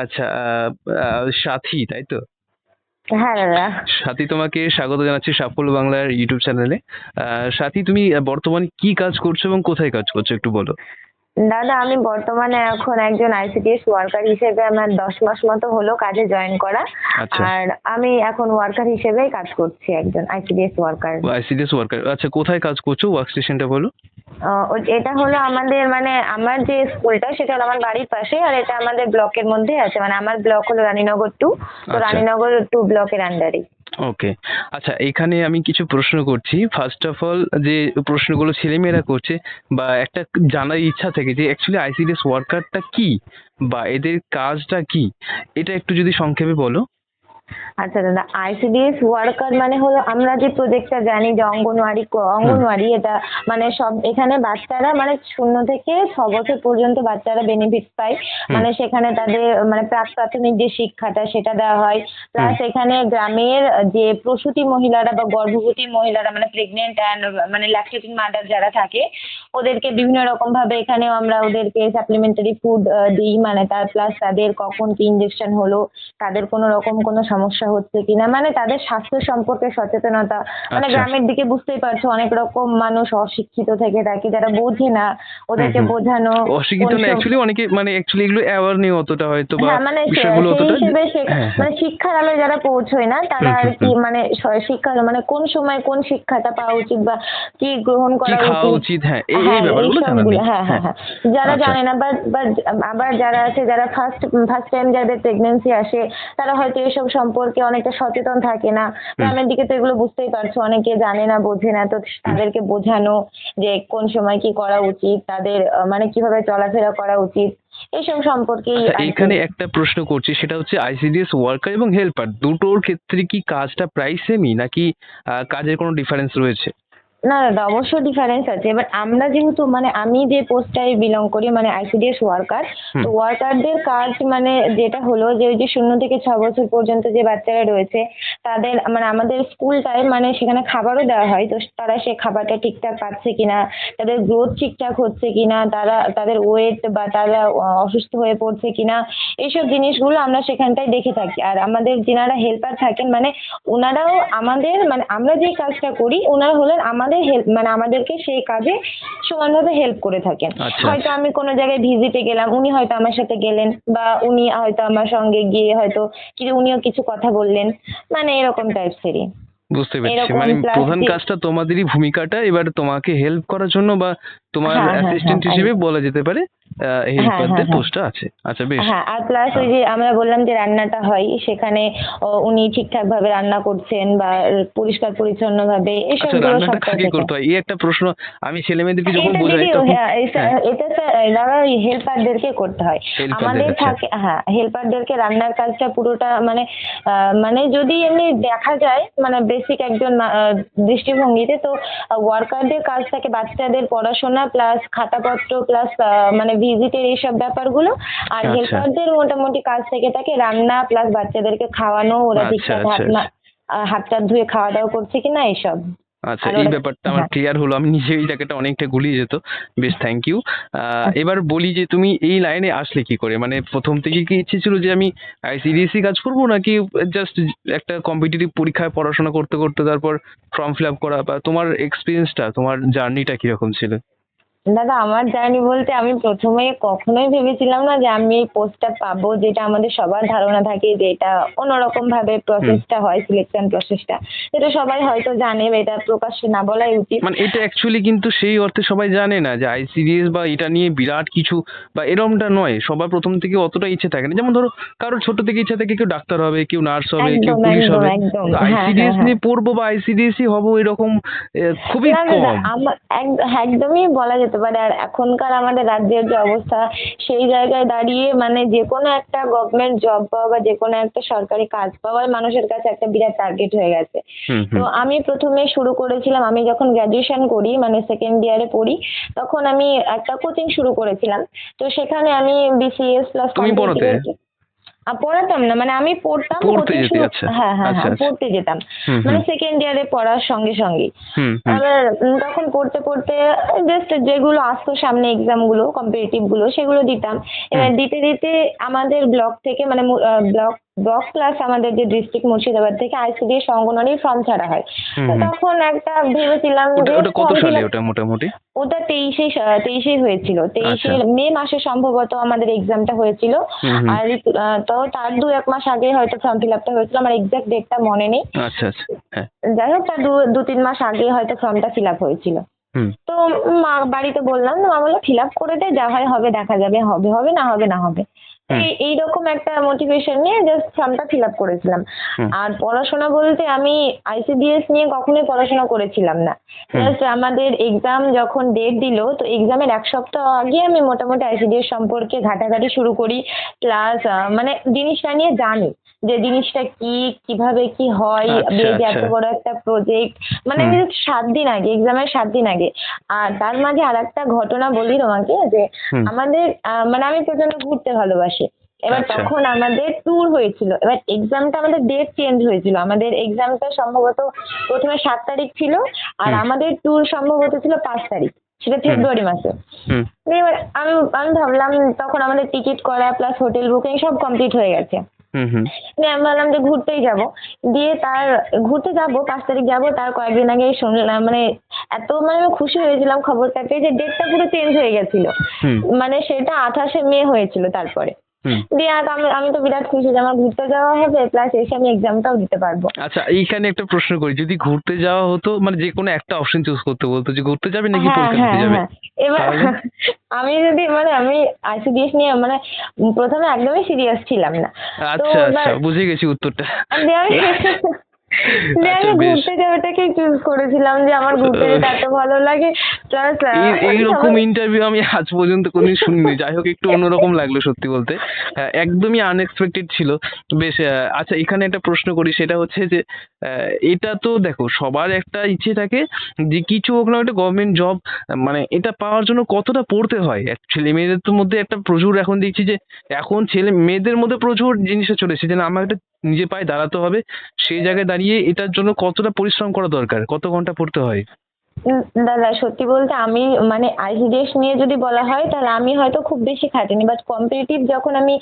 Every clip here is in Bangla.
আচ্ছা, সাথী তাই তো? হ্যাঁ দাদা। সাথী, তোমাকে স্বাগত জানাচ্ছি সাফল্য বাংলার ইউটিউব চ্যানেলে। সাথী, তুমি বর্তমানে কি কাজ করছো এবং কোথায় কাজ করছো একটু বলো। দাদা আমি বর্তমানে এখন একজন আইসিডিএস ওয়ার্কার হিসেবে আমার 10 মাস মতো হলো কাজে জয়েন করা। আচ্ছা, আর আমি এখন ওয়ার্কার হিসেবেই কাজ করছি, একজন আইসিডিএস ওয়ার্কার। ICDS worker. আচ্ছা, কোথায় কাজ করছো, ওয়ার্ক স্টেশনটা বলো। এটা হলো আমাদের মানে আমার যে স্কুলটা সেটা হলো আমার বাড়ির পাশে, আর এটা আমাদের ব্লকের মধ্যে আছে, মানে আমার ব্লক হলো রানীনগর 2। তো আচ্ছা, রানীনগর 2 ব্লকের আন্ডারে। ওকে। আচ্ছা, এখানে আমি কিছু প্রশ্ন করছি। ফার্স্ট অফ অল, যে প্রশ্নগুলো ছেলেমেয়েরা করছে বা একটা জানার ইচ্ছা থেকে যে অ্যাকচুয়ালি আইসিডিএস ওয়ার্কারটা কি বা এদের কাজটা কি, এটা একটু যদি সংক্ষেপে বলো। আচ্ছা দাদা, আইসিডিএস ওয়ার্কার মানে হলো আমরা যে প্রজেক্টটা জানি যে হুম, অঙ্গনওয়াড়ি এটা মানে সব এখানে বাচ্চারা মানে 0 থেকে 6 বছর পর্যন্ত বাচ্চারা বেনিফিট পায়। হুম, মানে সেখানে তাদের মানে প্রাক প্রাথমিক যে শিক্ষাটা সেটা দেওয়া হয়। হুম, প্লাস এখানে গ্রামের যে প্রসূতি মহিলারা বা গর্ভবতী মহিলারা মানে প্রেগনেন্ট অ্যান্ড মানে ল্যাকটেটিং মাদার যারা থাকে ওদেরকে বিভিন্ন রকম ভাবে এখানেও আমরা ওদেরকে সাপ্লিমেন্টারি ফুড দিই, মানে তার প্লাস তাদের কখন কি ইনজেকশন হলো, তাদের কোনো রকম কোনো সমস্যা হচ্ছে কিনা, মানে তাদের স্বাস্থ্য সম্পর্কে সচেতনতা। মানে আচ্ছা, গ্রামের দিকে বুঝতেই পারছো অনেক রকম মানুষ অশিক্ষিত থেকে থাকে যারা বোঝে না, হুম, ওদেরকে হুম। বোঝানো অশিক্ষিত কোন না, সব। অ্যাকচুয়ালি অনেকে মানে অ্যাকচুয়ালি এগুলো অ্যাওয়ার নেই অতটা হয়তো, বা হ্যাঁ মানে বিষয়গুলো সেই অতটা হিসেবে হ্যাঁ, হ্যাঁ। মানে শিক্ষার আলোয় যারা পৌঁছয় না তারা হুম, আর হুম, কি হুম। মানে শিক্ষা মানে কোন সময় কোন শিক্ষাটা পাওয়া উচিত বা কি গ্রহণ কি করা খাওয়া উচিত। উচিত, হ্যাঁ, এই এই হ্যাঁ এই ব্যাপারগুলো জানা সবগুলো, নেই। হ্যাঁ হ্যাঁ হ্যাঁ। হ্যাঁ। যারা আচ্ছা। জানে না বা আবার যারা আছে যারা ফার্স্ট ফার্স্ট টাইম যাদের প্রেগন্যান্সি আসে তারা হয়তো এসব সম্পর্কে অনেকটা সচেতন থাকে না। হুম, গ্রামের দিকে তো এগুলো বুঝতেই পারছো অনেকে জানে না বোঝে না, তো হুম। তাদেরকে বোঝানো যে কোন সময় কি করা উচিত, তাদের মানে কিভাবে চলাফেরা করা উচিত, এইসব সম্পর্কেই আচ্ছা, আর কি। এইখানে একটা প্রশ্ন করছি, সেটা হচ্ছে আইসিডিএস ওয়ার্কার এবং হেল্পার দুটোর ক্ষেত্রে কি কাজটা প্রায় সেমই, নাকি কাজের কোনো ডিফারেন্স রয়েছে? না দাদা, অবশ্যই ডিফারেন্স আছে। এবার আমরা যেহেতু মানে আমি যে পোস্টটায় বিলং করি মানে আইসিডিএস ওয়ার্কার, হুম, তো ওয়ার্কারদের কাজ মানে যেটা হলো যে ওই যে 0 থেকে 6 বছর পর্যন্ত যে বাচ্চারা রয়েছে তাদের মানে আমাদের স্কুলটায় মানে সেখানে খাবারও দেওয়া হয়, তো তারা সে খাবারটা ঠিকঠাক পাচ্ছে কিনা, তাদের গ্রোথ ঠিকঠাক হচ্ছে কিনা, তারা তাদের ওয়েট বা তারা অসুস্থ হয়ে পড়ছে কিনা, এইসব জিনিসগুলো আমরা সেখানটায় দেখে থাকি। আর আমাদের যিনারা হেল্পার থাকেন মানে ওনারাও আমাদের মানে আমরা যে কাজটা করি ওনারা হলেন আমাদের হেল্প, মানে আমাদেরকে সেই কাজে সমানভাবে হেল্প করে থাকেন। আচ্ছা, হয়তো আচ্ছা। আমি কোনো জায়গায় ভিজিটে গেলাম, উনি হয়তো আমার সাথে গেলেন, বা উনি হয়তো আমার সঙ্গে গিয়ে হয়তো উনিও কিছু কথা বললেন, মানে এরকম টাইপসেরই। বুঝতে পেরেছি, এরকম মানে প্লাস প্রধান যে কাজটা তোমাদেরই ভূমিকাটা এবার তোমাকে হেল্প করার জন্য বা তোমার হ্যাঁ হ্যাঁ হ্যাঁ অ্যাসিস্ট্যান্ট হিসেবে বলা যেতে পারে হ্যাঁ হ্যাঁ হেল্পারদের হ্যাঁ পোস্টটা আছে। আচ্ছা, বেশ। হ্যাঁ, আর প্লাস ওই আহ, যে আমরা বললাম যে রান্নাটা হয় সেখানে উনি ঠিকঠাক ভাবে রান্না করছেন বা পরিষ্কার পরিচ্ছন্ন ভাবে আচ্ছা, এসব গুলো রান্নাটা সবটাই কাকে দেখে। করতে হয়, এই একটা প্রশ্ন আমি ছেলে মেয়েদেরকে যখন এটা বোঝাই যদিও তখন। হ্যাঁ হ্যাঁ, এটা স্যার দাদা ওই হেল্পারদেরকে করতে হয়। হেল্পারদের, আমাদের আচ্ছা। থাকে হ্যাঁ হেল্পারদেরকে রান্নার কাজটা পুরোটা মানে মানে যদি এমনি দেখা যায় মানে বেসিক একজন দৃষ্টিভঙ্গিতে তো ওয়ার্কারদের কাজ থাকে বাচ্চাদের পড়াশোনা প্লাস খাতাপত্র প্লাস মানে ভিজিটের এইসব ব্যাপারগুলো। আর আচ্ছা, হেল্পারদের মোটামুটি কাজ থেকে থাকে রান্না প্লাস বাচ্চাদেরকে খাওয়ানো, ওরা আচ্ছা, ঠিকঠাক আচ্ছা, আচ্ছা। হাত টাত ধুয়ে খাওয়া দাওয়া করছে কিনা এইসব। আচ্ছা, আর এই ওরা ব্যাপারটা আমার হ্যাঁ ক্লিয়ার হলো, আমি নিজে এই জায়গাটা অনেকটা গুলিয়ে যেত। বেশ, থ্যাংক ইউ। এবার বলি যে তুমি এই লাইনে আসলে কি করে, মানে প্রথম থেকে কি ইচ্ছে ছিল যে আমি আইসিডিএসই কাজ করব, নাকি জাস্ট একটা কম্পিটিটিভ পরীক্ষায় পড়াশোনা করতে করতে তারপর ফর্ম ফিল আপ করা, বা তোমার এক্সপিরিয়েন্সটা, তোমার জার্নিটা কিরকম ছিল? দাদা আমার জার্নি বলতে আমি প্রথমে কখনোই ভেবেছিলাম না যে আমি এই পোস্টটা পাবো, যেটা আমাদের সবার ধারণা থাকে যে এটা অন্যরকম ভাবে হুম। প্রসেসটা হয়, সিলেকশন প্রসেসটা এটা সবাই হয়তো জানে, এটা প্রকাশ্যে না বলাই উচিত। মানে এটা অ্যাকচুয়ালি কিন্তু সেই অর্থে সবাই জানে না যে আইসিডিএস বা এটা নিয়ে বিরাট কিছু বা এরমটা নয়, সবার প্রথম থেকে অতটা ইচ্ছে থাকে না। যেমন ধরো, কারোর ছোট থেকে ইচ্ছা থাকে কেউ ডাক্তার হবে, কেউ নার্স হবে, কেউ একদম পুলিশ একদম হবে। একদম কিন্তু হ্যাঁ হ্যাঁ আইসিডিএস হ্যাঁ। নিয়ে পড়বো বা আইসিডিএসই হবো এরকম খুবই না দাদা কম। আমার একদমই বলা যেতে পারে। আর এখনকার আমাদের রাজ্যের যে অবস্থা সেই জায়গায় দাঁড়িয়ে মানে যে কোনো একটা গভর্নমেন্ট জব পাওয়া বা যে কোনো একটা সরকারি কাজ পাওয়া মানুষের কাছে একটা বিরাট টার্গেট হয়ে গেছে। হুম, তো হুম। আমি প্রথমে শুরু করেছিলাম, আমি যখন গ্র্যাজুয়েশন করি মানে সেকেন্ড ইয়ারে পড়ি তখন আমি একটা কোচিং শুরু করেছিলাম। তো সেখানে আমি বিসিএস প্লাস তুমি পড়াতে? কম্পিটিটিভ পড়াতাম না, মানে আমি পড়তাম পড়তে কোচিং যেতে, শুরু। আচ্ছা হ্যাঁ হ্যাঁ আচ্ছা হ্যাঁ, আচ্ছা। পড়তে যেতাম, হুম মানে হুম সেকেন্ড ইয়ারে পড়ার সঙ্গে সঙ্গেই। হুম হুম এবার তখন পড়তে পড়তে জাস্ট যেগুলো আসতো সামনে এক্সাম গুলো কম্পিটিটিভ গুলো সেগুলো দিতাম। হুম এবার দিতে দিতে আমাদের ব্লক থেকে মানে ব্লক ব্লক প্লাস আমাদের যে ডিস্ট্রিক্ট মুর্শিদাবাদ থেকে আইসিডিএস অঙ্গনওয়াড়ির ফর্ম ছাড়া হয়। হুম তো হুম। তখন একটা ভেবেছিলাম ওটা যে ওটা কত ফর্ম ফিল সালে আপ। ওটা মোটামুটি? ওটা তেইশেই হয়েছিল, আচ্ছা। 23শে মে মাসে সম্ভবত আমাদের এক্সামটা হয়েছিল। হুম হুম। আর তো তার 2-1 মাস আগে হয়তো ফর্ম ফিল আপটা হয়েছিল, আমার এক্সাক্ট ডেটটা মনে নেই। আচ্ছা আচ্ছা। হ্যাঁ। যাই হোক তার 2-3 মাস আগে হয়তো ফর্মটা ফিল আপ হয়েছিল। হুম তো মা বাড়িতে বললাম, তো মা বললো ফিল আপ করে দে, যা হয় হবে, দেখা যাবে, হবে হবে, না হবে না হবে। হুম এইরকম একটা মোটিভেশন নিয়ে জাস্ট ফর্মটা ফিল আপ করেছিলাম। হুম আর পড়াশোনা বলতে আমি আইসিডিএস নিয়ে কখনোই পড়াশোনা করেছিলাম না। হুম। জাস্ট আমাদের এক্সাম যখন ডেট দিল, তো এক্সামের 1 সপ্তাহ আগে আমি মোটামুটি আইসিডিএস সম্পর্কে ঘাটাঘাটি শুরু করি। প্লাস মানে জিনিসটা নিয়ে জানি যে জিনিসটা কি, কিভাবে কি হয়, আচ্ছা এই যে আচ্ছা। এত বড় একটা প্রজেক্ট। মানে হুম আমি just 7 দিন আগে, এক্সামের 7 দিন আগে। আর তার মাঝে আরেকটা ঘটনা বলি তোমাকে যে হুম। আমাদের মানে আমি প্রচন্ড ঘুরতে ভালোবাসি। এবার আচ্ছা। তখন আমাদের ট্যুর হয়েছিল, এবার এক্সামটা আমাদের ডেট চেঞ্জ হয়েছিল, আমাদের এক্সামটা সম্ভবত প্রথমে 7 তারিখ ছিল, আর হুম আমাদের ট্যুর সম্ভবত ছিল 5 তারিখ, সেটা হুম ফেব্রুয়ারি মাসে। হুম দিয়ে এবার আমি আমি ভাবলাম, তখন আমাদের টিকিট করা প্লাস হোটেল বুকিং সব কমপ্লিট হয়ে গেছে। হুম হুম। দিয়ে আমি ভাবলাম যে ঘুরতেই যাব। দিয়ে তার ঘুরতে যাব, 5 তারিখ যাব, তার কয়েকদিন আগে শুনলাম, মানে এত মানে আমি খুশি হয়েছিলাম খবরটা পেয়ে যে ডেটটা পুরো চেঞ্জ হয়ে গেছিল। হুম মানে সেটা 28শে মে হয়েছিল তারপরে। হুম। দিয়ে আর আমি আমি তো বিরাট খুশি যে আমার ঘুরতে যাওয়া হবে, প্লাস এসে আমি এক্সামটাও দিতে পারবো। আচ্ছা, এইখানে একটা প্রশ্ন করি, যদি ঘুরতে যাওয়া হতো, মানে যে কোনো একটা অপশন চুজ করতে বলতো যে ঘুরতে যাবে নাকি হ্যাঁ পরীক্ষা দিতে হ্যাঁ যাবে, হ্যাঁ। এবার তাহলে? আমি যদি মানে আমি আইসিডিএস নিয়ে মানে প্রথমে একদমই সিরিয়াস ছিলাম না। তো আচ্ছা এবার আচ্ছা, বুঝে গেছি উত্তরটা। দিয়ে আমি দিয়ে আচ্ছা আমি বেশ। ঘুরতে যাওয়াটাকেই চুজ করেছিলাম যে আমার ঘুরতে যেতে এত ভালো লাগে। প্লাস মানে এইরকম সবাই। ইন্টারভিউ আমি আজ পর্যন্ত কোনদিন শুনিনি। যাই হোক, একটু অন্যরকম লাগলো সত্যি বলতে। একদমই আনএক্সপেক্টেড ছিল। বেশ। আচ্ছা, এখানে একটা প্রশ্ন করি, সেটা হচ্ছে যে এটা তো দেখো সবার একটা ইচ্ছে থাকে যে কিছু হোক না একটা গভর্নমেন্ট জব, মানে এটা পাওয়ার জন্য কতটা পড়তে হয়। ছেলে মেয়েদের তো মধ্যে একটা প্রচুর, এখন দেখছি যে এখন ছেলে মেয়েদের মধ্যে প্রচুর জিনিসটা চলে এসেছে যে না, আমার একটা নিজে পায়ে দাঁড়াতে হবে। সেই জায়গায় দাঁড়িয়ে এটার জন্য কতটা পরিশ্রম করা দরকার, কত ঘন্টা পড়তে হয়? দাদা সত্যি বলতে আমি মানে আইসিডিএস নিয়ে যদি বলা হয় তাহলে আমি হয়তো খুব বেশি খাটিনি, বাট কম্পিটিটিভ যখন আমি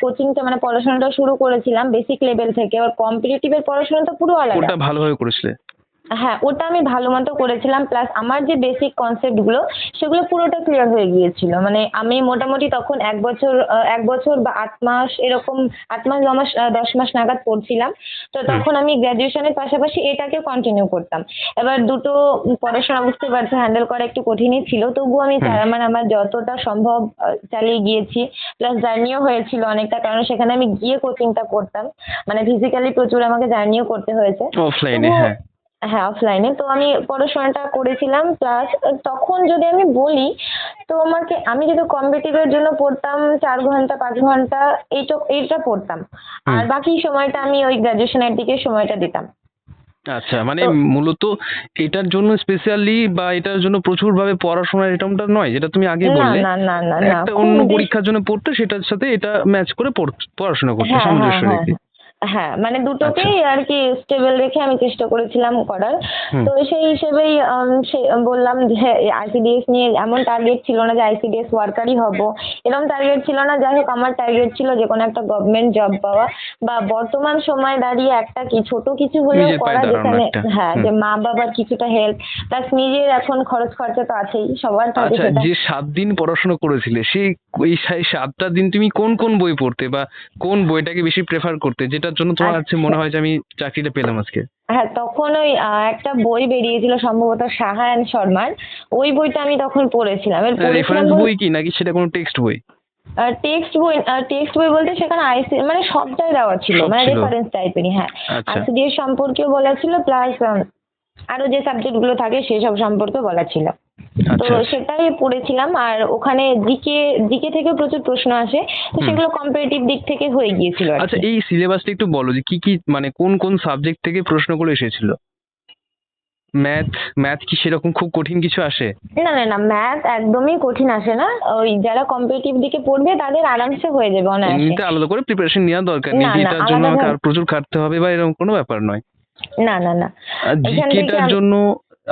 কোচিংটা মানে পড়াশোনাটা শুরু করেছিলাম বেসিক লেভেল থেকে, এবার কম্পিটিটিভের পড়াশোনাটা পুরো আলাদা। কোনটা ভালোভাবে করেছিলে? হ্যাঁ, ওটা আমি ভালো মতো করেছিলাম, প্লাস আমার যে বেসিক কনসেপ্ট গুলো সেগুলো পুরোটা ক্লিয়ার হয়ে গিয়েছিল। মানে আমি মোটামুটি তখন 1 বছর বা 8 মাস এরকম, 8 মাস 9 মাস 10 মাস নাগাদ পড়ছিলাম। তো হুম তখন আমি গ্র্যাজুয়েশনের পাশাপাশি এটাকে কন্টিনিউ করতাম। এবার দুটো পড়াশোনা বুঝতে পারছো হ্যান্ডেল করা একটু কঠিনই ছিল, তবুও আমি হুম। মানে আমার যতটা সম্ভব চালিয়ে গিয়েছি। প্লাস জার্নিও হয়েছিল অনেকটা, কারণ সেখানে আমি গিয়ে কোচিংটা করতাম, মানে ফিজিক্যালি প্রচুর আমাকে জার্নিও করতে হয়েছে। অফলাইনে, তবুও হ্যাঁ। হ্যাঁ, অফলাইনে তো আমি পড়াশোনাটা করেছিলাম। প্লাস তখন যদি আমি বলি, তো আমি যদি কম্পিটিটিভের জন্য পড়তাম 4 ঘন্টা 5 ঘন্টা, এইটা পড়তাম। হুম। আর বাকি সময়টা আমি ওই গ্রাজুয়েশনের দিকে সময়টা দিতাম। আচ্ছা, মানে তো মূলত এটার জন্য স্পেশালি বা এটার জন্য প্রচুর ভাবে পড়াশোনার এরকমটা নয়, যেটা তুমি আগে না বললে। না না না না, একটা খুব অন্য বেশি। পরীক্ষার জন্য পড়তে, সেটার সাথে এটা ম্যাচ করে পড়াশোনা করতে, হ্যাঁ হ্যাঁ সামঞ্জস্য হ্যাঁ রেখে। হ্যাঁ। হ্যাঁ, মানে আচ্ছা। দুটোকেই আর কি স্টেবল রেখে আমি চেষ্টা করেছিলাম করার। হুম তো সেই হিসেবেই বললাম যে আইসিডিএস নিয়ে এমন টার্গেট ছিল না যে আইসিডিএস ওয়ার্কারই হব, এরকম টার্গেট ছিল না। যাই হোক আমার টার্গেট ছিল যে কোনো একটা গভর্নমেন্ট জব পাওয়া, বা বর্তমান সময় দাঁড়িয়ে একটা ছোট কিছু হলেও নিজের পায়ে করা, দাঁড়ানো যেখানে একটা। হ্যাঁ হুম। যে মা বাবার কিছুটা হেল্প, প্লাস নিজের এখন খরচ খরচা তো আছেই, সবার থাকে আচ্ছা, সেটা। যে 7 দিন পড়াশোনা করেছিলে, সেই এই 7টা দিন তুমি কোন কোন বই পড়তে, বা কোন বইটাকে বেশি প্রেফার করতে, যেটার জন্য তোমার আছে আচ্ছা, মনে হয় যে আমি চাকরিটা পেলাম আজকে? হ্যাঁ তখন ওই একটা বই বেরিয়েছিল সম্ভবত সাহা অ্যান্ড শর্মার, ওই বইটা আমি তখন পড়েছিলাম। এর পড়েছিলাম রেফারেন্স বই কি, নাকি সেটা কোনো টেক্সট বই? টেক্সট বই বলতে সেখানে মানে সবটাই দেওয়া ছিল, সব মানে ছিল। রেফারেন্স টাইপেরই। হ্যাঁ, আচ্ছা আইসিডিএস সম্পর্কেও বলা ছিল, প্লাস আরো যে সাবজেক্ট গুলো থাকে সেসব সম্পর্কে বলা ছিল। তো আচ্ছা আচ্ছা। সেটাই পড়েছিলাম, আর ওখানে জিকে জিকে থেকে প্রচুর প্রশ্ন আসে, তো হুম। সেগুলো কম্পারেটিভ দিক থেকে হয়ে গিয়েছিল আর আচ্ছা, কি। এই সিলেবাসটা একটু বলো যে কি কি, মানে কোন কোন সাবজেক্ট থেকে প্রশ্নগুলো এসেছিল? ম্যাথ ম্যাথ কি সেরকম খুব কঠিন কিছু আসে? না না না, ম্যাথ একদমই কঠিন আসে না। ওই যারা কম্পিটিটিভ দিকে পড়বে তাদের আরামসে হয়ে যাবে অনায়াসে। এমনিতে আলাদা করে প্রিপারেশন নেওয়ার দরকার নেই না যে না, এটার জন্য আমাকে আলাদাভাবে আর প্রচুর খাটতে হবে বা এরকম কোনো ব্যাপার নয়। না না না, আর এখান থেকে জিকেটার জন্য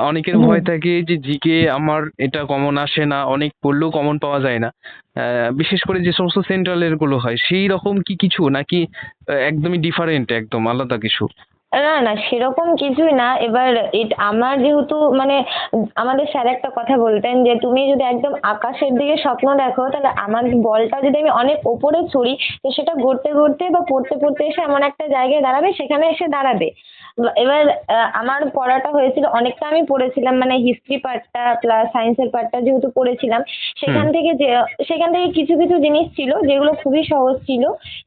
অনেকের হুম। ভয় থাকে যে জিকে আমার এটা কমন আসে না, অনেক পড়লেও কমন পাওয়া যায় না। বিশেষ করে যে সমস্ত সেন্ট্রালের গুলো হয় সেই রকম কি কিছু নাকি একদমই ডিফারেন্ট, একদম আলাদা কিছু? না না, সেরকম কিছুই না। এবার আমার যেহেতু মানে আমাদের স্যার একটা কথা বলতেন যে তুমি যদি একদম আকাশের দিকে স্বপ্ন দেখো, তাহলে আমার বলটা যদি আমি অনেক ওপরে ছুড়ি, তো সেটা গড়তে গড়তে বা পড়তে পড়তে এসে এমন একটা জায়গায় দাঁড়াবে, সেখানে এসে দাঁড়াবে। এবার আমার পড়াটা হয়েছিল, অনেকটা আমি পড়েছিলাম, মানে হিস্ট্রি পার্টটা প্লাস সায়েন্সের পার্টটা যেহেতু পড়েছিলাম, হুম। সেখান থেকে কিছু কিছু জিনিস ছিল যেগুলো খুবই সহজ ছিল।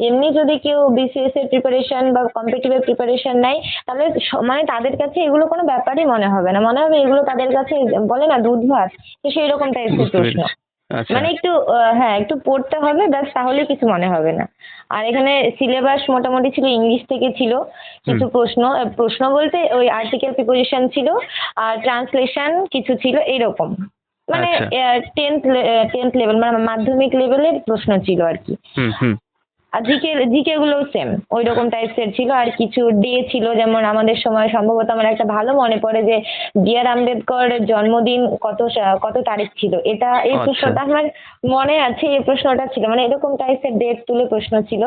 এমনি যদি কেউ বিসিএস এর প্রিপারেশন বা কম্পিটিটিভ এর প্রিপারেশন নেয়, তাহলে মানে তাদের কাছে এগুলো কোনো ব্যাপারই মনে হবে না, মনে হবে এগুলো তাদের কাছে বলে না দুধ ভাত, তো সেই রকম টাইপের বুঝতে প্রশ্ন। পেরেছি। আচ্ছা। মানে একটু হ্যাঁ, একটু পড়তে হবে ব্যাস, তাহলেই কিছু মনে হবে না। আর এখানে সিলেবাস মোটামুটি ছিল, ইংলিশ থেকে ছিল হুম। কিছু প্রশ্ন, প্রশ্ন বলতে ওই আর্টিকেল প্রিপোজিশন ছিল, আর ট্রান্সলেশন কিছু ছিল এইরকম। মানে আচ্ছা। টেন্থ লেভেল মানে মাধ্যমিক লেভেলের প্রশ্ন ছিল আর কি। হুম হুম। আর জিকে গুলোও সেম ওই রকম টাইপসের ছিল। আর কিছু ডে ছিল, যেমন আমাদের সময় সম্ভবত আমার একটা ভালো মনে পড়ে যে বি.আর. আম্বেদকর জন্মদিন কত তারিখ ছিল, এই আচ্ছা। প্রশ্নটা আমার মনে আছে। এই প্রশ্নটা ছিল মানে এরকম টাইপসের ডেট তুলে প্রশ্ন ছিল।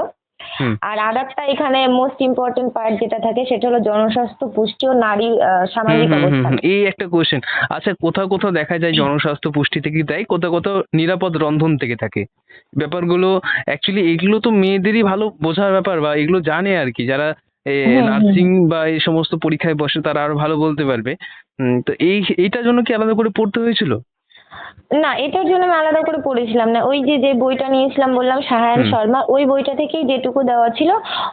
হুম আর আরেকটা এখানে মোস্ট ইম্পর্টেন্ট পার্ট যেটা থাকে সেটা হলো জনস্বাস্থ্য, পুষ্টি ও নারীর হুম সামাজিক হুম হুম অবস্থান। হুম। এই একটা কোশ্চেন। আচ্ছা, কোথাও কোথাও দেখা যায় জনস্বাস্থ্য পুষ্টি থেকে দেয়, কোথাও কোথাও নিরাপদ রন্ধন থেকে থাকে ব্যাপারগুলো। অ্যাকচুয়ালি এগুলো তো মেয়েদেরই ভালো বোঝার ব্যাপার, বা এগুলো জানে আর কি, যারা হুম হুম নার্সিং হুম। বা এই সমস্ত পরীক্ষায় বসে তারা আরো ভালো বলতে পারবে। তো এইটার জন্য কি আলাদা করে পড়তে হয়েছিল? না, এটার জন্য আমি আলাদা করে পড়েছিলাম না। ওই যে বইটা নিয়েছিলাম বললাম সাহায়ন হুম শর্মা, ওই বইটা থেকেই যেটুকু দেওয়া ছিল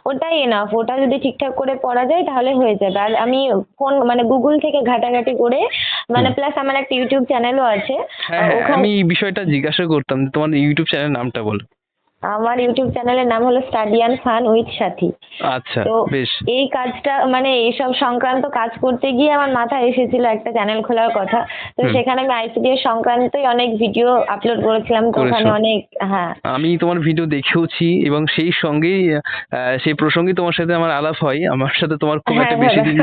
ওটাই এনাফ। ওটা যদি ঠিকঠাক করে পড়া যায় তাহলে হয়ে যাবে। আর আমি ফোন মানে গুগল থেকে ঘাটাঘাটি করে, মানে হুম। প্লাস আমার একটা ইউটিউব চ্যানেলও আছে। হ্যাঁ হ্যাঁ, ওখান আমি এই বিষয়টা জিজ্ঞাসা করতাম যে তোমার ইউটিউব চ্যানেল নামটা বলো। আমার ইউটিউব চ্যানেলের নাম হলো স্টাডি অ্যান্ড ফান উইথ সাথী। আচ্ছা, তো বেশ। এই কাজটা মানে এইসব সংক্রান্ত কাজ করতে গিয়ে আমার মাথায় এসেছিল একটা চ্যানেল খোলার কথা। তো হুম। সেখানে আমি আইসিডিএস সংক্রান্তই অনেক ভিডিও আপলোড করেছিলাম, তো ওখানে করেছো। অনেক হ্যাঁ। আমি তোমার ভিডিও দেখেওছি এবং সেই সঙ্গেই সেই প্রসঙ্গেই তোমার সাথে আমার আলাপ হয়। আমার সাথে তোমার খুব হ্যাঁ একটা বেশি দাদা। দিন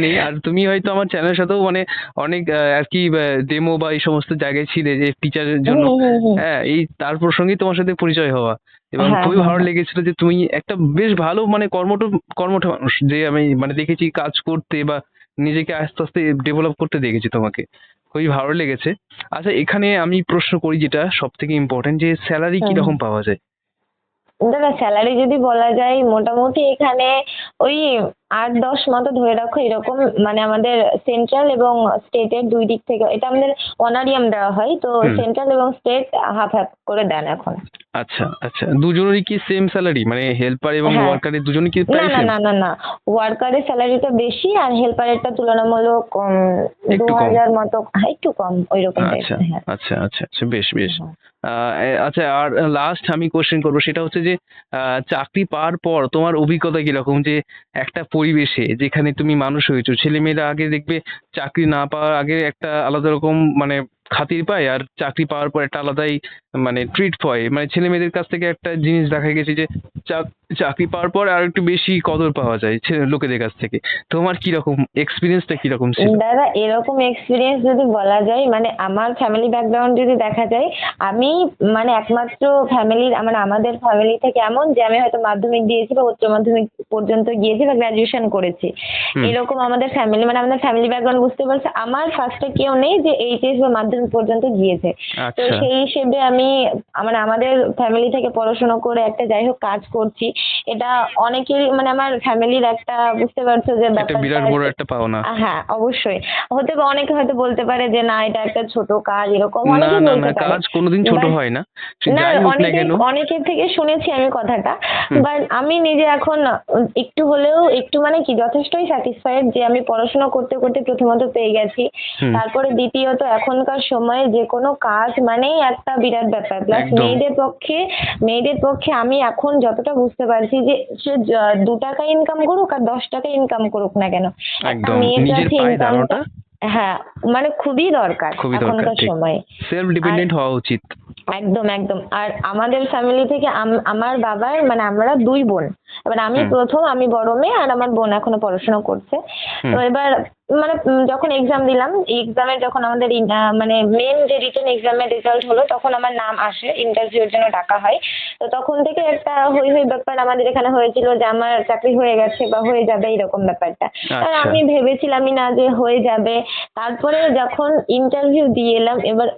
নেই। আর তুমি হয়তো আমার চ্যানেলের সাথেও মানে অনেক আর কি ডেমো বা এই সমস্ত জায়গায় ছিলে যে টিচারের হুম জন্য। হুম হুম। হ্যাঁ, এই তার প্রসঙ্গেই তোমার সাথে পরিচয় হওয়া। এবং হ্যাঁ খুবই হ্যাঁ ভালো হ্যাঁ। লেগেছিল যে তুমি একটা বেশ ভালো মানে কর্মঠ মানুষ, যে আমি মানে দেখেছি কাজ করতে বা নিজেকে আস্তে আস্তে ডেভেলপ করতে দেখেছি তোমাকে। খুবই ভালো লেগেছে। আচ্ছা, এখানে আমি প্রশ্ন করি যেটা সব থেকে ইম্পর্টেন্ট, যে স্যালারি হুম হুম। কিরকম পাওয়া যায়? দাদা স্যালারি যদি বলা যায় মোটামুটি এখানে ওই ৮-১০ মতো ধরে রাখো এরকম, মানে আমাদের সেন্ট্রাল এবং স্টেটের দুই দিক থেকে এটা আমাদের অনারিয়াম দেওয়া হয়, তো হুম। সেন্ট্রাল এবং স্টেট হাফ হাফ করে দেন এখন। আচ্ছা, আচ্ছা। দুজনেরই কি সেম স্যালারি? মানে হেল্পার এবং হ্যাঁ। ওয়ার্কারের দুজনেই কি না প্রায় না সেম? না না না, ওয়ার্কারের স্যালারিটা বেশি আর হেল্পারেরটা তুলনামূলক দু একটু কম। হাজার মতো, হ্যাঁ, একটু কম ওই রকম আচ্ছা, টাইপের হ্যাঁ। আচ্ছা, আচ্ছা, আচ্ছা। বেশ, বেশ। হ্যাঁ। আচ্ছা, আর লাস্ট আমি কোয়েশ্চেন করব, সেটা হচ্ছে যে চাকরি পাওয়ার পর তোমার অভিজ্ঞতা কিরকম? যে একটা পরিবেশে যেখানে তুমি মানুষ হয়েছো, ছেলেমেয়েরা আগে দেখবে চাকরি না পাওয়ার আগে একটা আলাদা রকম মানে খাতির পায়, আর চাকরি পাওয়ার পর একটা আলাদাই মানে ট্রিট পায়। মানে ছেলেমেয়েদের কাছ থেকে একটা জিনিস দেখা গেছে যে চাকরি পাওয়ার পর আরেকটু বেশি কদর পাওয়া যায় লোকেদের কাছ থেকে। তোমার কিরকম এক্সপেরিয়েন্সটা কিরকম ছিল? দাদা এরকম এক্সপিরিয়েন্স যদি বলা যায়, মানে আমার ফ্যামিলি ব্যাকগ্রাউন্ড যদি দেখা যায়, আমি মানে একমাত্র ফ্যামিলির মানে আমাদের ফ্যামিলি থেকে এমন যে আমি হয়তো মাধ্যমিক দিয়েছি বা উচ্চ মাধ্যমিক পর্যন্ত গিয়েছি বা গ্রাজুয়েশন করেছি, হুম। এরকম আমাদের ফ্যামিলি মানে আমাদের ফ্যামিলি ব্যাকগ্রাউন্ড বুঝতে পারছে। আমার ফার্স্টে কেউ নেই যে এইচএস বা মাধ্যমিক পর্যন্ত গিয়েছে। তো আচ্ছা। সেই হিসেবে আমি মানে আমাদের ফ্যামিলি থেকে পড়াশোনা করে একটা যাই হোক কাজ করছি, এটা অনেকেরই মানে আমার ফ্যামিলির একটা বুঝতে পারছো যে একটা ব্যাপারটা। বিরাট বড় একটা পাওনা। হ্যাঁ অবশ্যই। অনেকে হয়তো বলতে পারে যে না এটা একটা ছোট কাজ, এরকম না, অনেকেই না, না, বলতে পারে। কাজ কোনোদিন ছোট বাট হয় না। সে না, যাই হোক না কেন। অনেকের থেকে শুনেছি আমি কথাটা। হুম, বাট আমি নিজে এখন একটু হলেও একটু মানে কি যথেষ্টই স্যাটিসফাইড যে আমি পড়াশোনা করতে করতে প্রথমত পেয়ে গেছি। হুম, তারপরে দ্বিতীয়ত এখনকার সময়ে যে কোনো কাজ মানেই একটা বিরাট ব্যাপার। প্লাস একদম, মেয়েদের পক্ষে আমি এখন যতটা বুঝতে পারছি যে সে ৳২ ইনকাম করুক আর ৳১০ ইনকাম করুক না কেন, একটা একদম। মেয়ের নিজের কাছে পায়ে ইনকামটা দাঁড়ানোটা হ্যাঁ, মানে খুবই দরকার খুবই দরকার, এখনকার ঠিক। সময়ে। সেলফ ডিপেন্ডেন্ট হওয়া উচিত। একদম একদম। আর আমাদের ফ্যামিলি থেকে আমার বাবার মানে আমরা 2 বোন। এবার আমি হুম। প্রথম, আমি বড় মেয়ে, আর আমার বোন এখনো পড়াশোনা করছে। তো হুম। এবার মানে যখন এক্সাম দিলাম, এক্সামের যখন আমাদের মানে মেন যে রিটেন এক্সামের রেজাল্ট হলো, তখন আমার নাম আসে, ইন্টারভিউর জন্য ডাকা হয়। তো তখন থেকে একটা হৈ হৈ ব্যাপার আমাদের এখানে হয়েছিল যে আমার চাকরি হয়ে গেছে বা হয়ে যাবে, এরকম ব্যাপারটা। আর আচ্ছা। আমি ভেবেছিলামই না যে হয়ে যাবে। তারপরে যখন ইন্টারভিউ দিয়ে এলাম, এবার